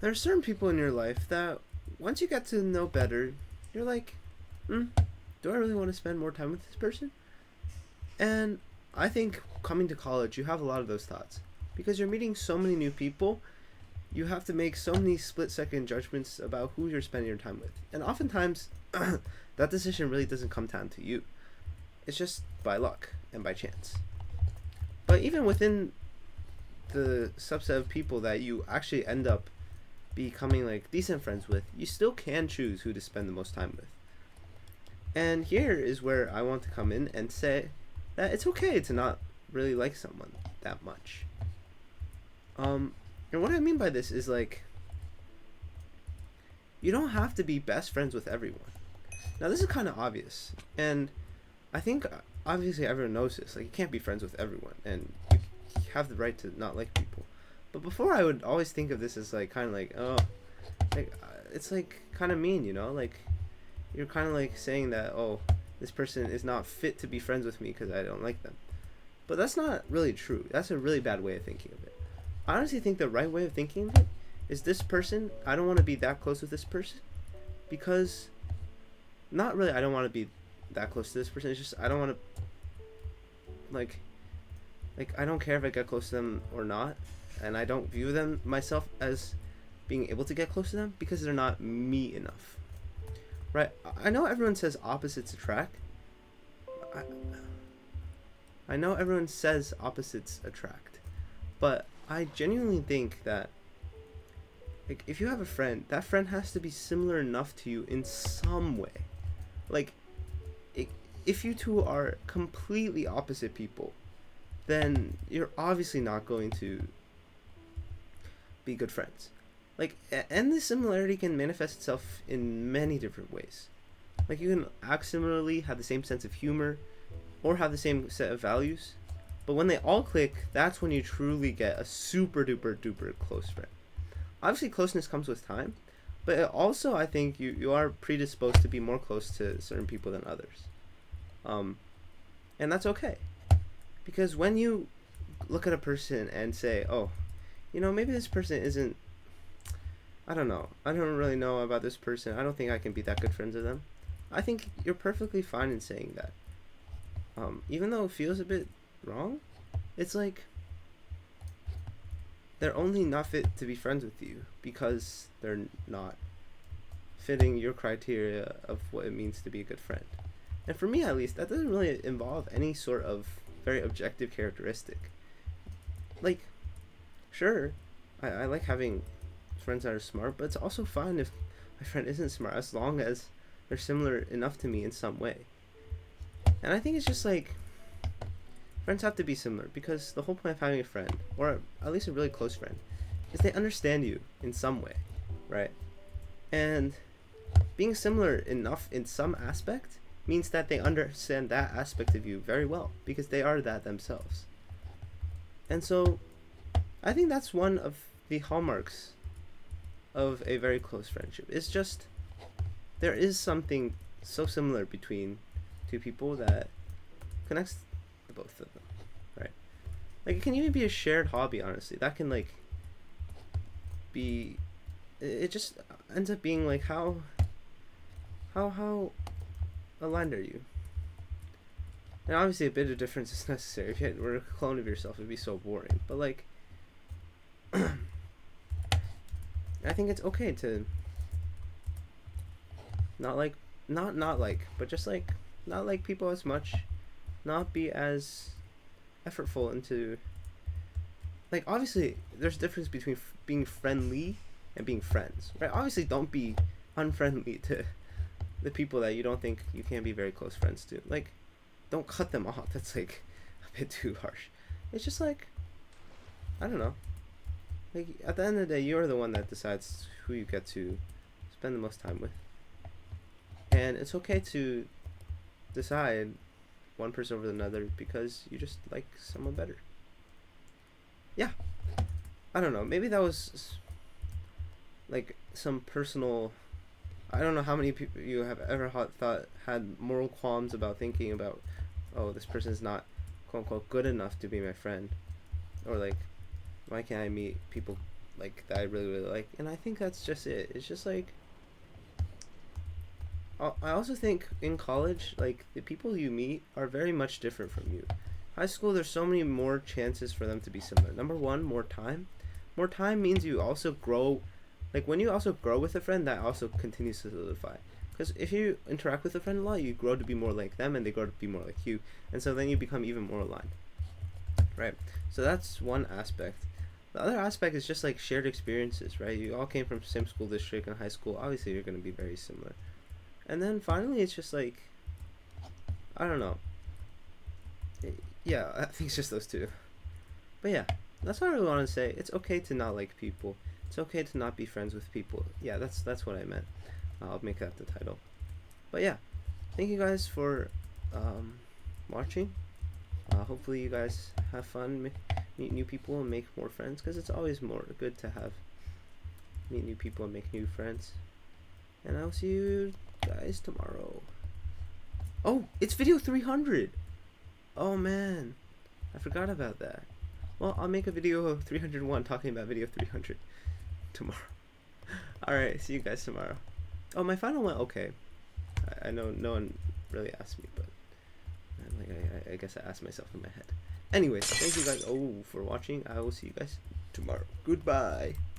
There are certain people in your life that once you get to know better, you're like, do I really want to spend more time with this person? And I think coming to college, you have a lot of those thoughts because you're meeting so many new people. You have to make so many split-second judgments about who you're spending your time with, and oftentimes, that decision really doesn't come down to you. It's just by luck and by chance. But even within the subset of people that you actually end up becoming like decent friends with, you still can choose who to spend the most time with. And here is where I want to come in and say that it's okay to not really like someone that much. And what I mean by this is like, you don't have to be best friends with everyone. Now this is kind of obvious, and I think obviously everyone knows this. Like, you can't be friends with everyone, and you have the right to not like people. But before, I would always think of this as like kind of like, oh, like it's like kind of mean, you know? Like, you're kind of like saying that, oh, this person is not fit to be friends with me because I don't like them. But that's not really true. That's a really bad way of thinking of it. I honestly think the right way of thinking of it is, this person, I don't want to be that close with this person because, not really I don't want to be that close to this person. It's just I don't want to, like I don't care if I get close to them or not, and I don't view them myself as being able to get close to them because they're not me enough. Right? I know everyone says opposites attract. I know everyone says opposites attract, but I genuinely think that, like, if you have a friend, that friend has to be similar enough to you in some way. Like, if you two are completely opposite people, then you're obviously not going to be good friends. Like, and this similarity can manifest itself in many different ways. Like, you can act similarly, have the same sense of humor, or have the same set of values, but when they all click, that's when you truly get a super duper duper close friend. Obviously, closeness comes with time, but it also, I think you are predisposed to be more close to certain people than others. And that's okay. Because when you look at a person and say, oh, maybe this person isn't, I don't know, I don't really know about this person, I don't think I can be that good friends with them, I think you're perfectly fine in saying that. Even though it feels a bit wrong, it's like, they're only not fit to be friends with you because they're not fitting your criteria of what it means to be a good friend. And for me, at least, that doesn't really involve any sort of very objective characteristic. Like, sure, I like having friends that are smart, but it's also fine if my friend isn't smart, as long as they're similar enough to me in some way. And I think it's just like, friends have to be similar because the whole point of having a friend, or at least a really close friend, is they understand you in some way, right? And being similar enough in some aspect means that they understand that aspect of you very well because they are that themselves. And so I think that's one of the hallmarks of a very close friendship. It's just, there is something so similar between two people that connects the both of them, right? Like, it can even be a shared hobby, honestly. That can, like, be, it just ends up being like, how aligned are you? And obviously a bit of difference is necessary. If you were a clone of yourself, it'd be so boring. But, like, I think it's okay to not like, but just like, not like people as much, not be as effortful into, like, obviously there's a difference between being friendly and being friends, right? Obviously don't be unfriendly to the people that you don't think you can be very close friends to. Like, don't cut them off. That's like a bit too harsh. It's just like, I don't know, like, at the end of the day, you're the one that decides who you get to spend the most time with, and it's okay to decide one person over another because you just like someone better. Yeah, I don't know, maybe that was like some personal, I don't know how many people you have ever thought had moral qualms about thinking about, oh, this person's not quote unquote good enough to be my friend, or like, why can't I meet people like that I really really like, and I think that's just it. It's just like I also think in college, like the people you meet are very much different from you. High school, there's so many more chances for them to be similar. Number one, more time. More time means you also grow. Like when you also grow with a friend, that also continues to solidify. Because if you interact with a friend a lot, you grow to be more like them, and they grow to be more like you, and so then you become even more aligned, right? So that's one aspect. The other aspect is just like shared experiences, right? You all came from the same school district in high school. Obviously, you're going to be very similar. And then finally, it's just like I don't know. Yeah, I think it's just those two. But yeah, that's what I really want to say. It's okay to not like people. It's okay to not be friends with people. Yeah, that's what I meant. I'll make that the title. But yeah, thank you guys for watching. Hopefully you guys have fun, meet new people, and make more friends. Because it's always more good to have meet new people and make new friends. And I'll see you guys tomorrow. Oh, it's video 300. Oh man, I forgot about that. Well, I'll make a video of 301 talking about video 300 tomorrow. Alright, see you guys tomorrow. Oh, my final went okay. I know no one really asked me, but I guess I asked myself in my head. Anyways, thank you guys for watching. I will see you guys tomorrow. Goodbye.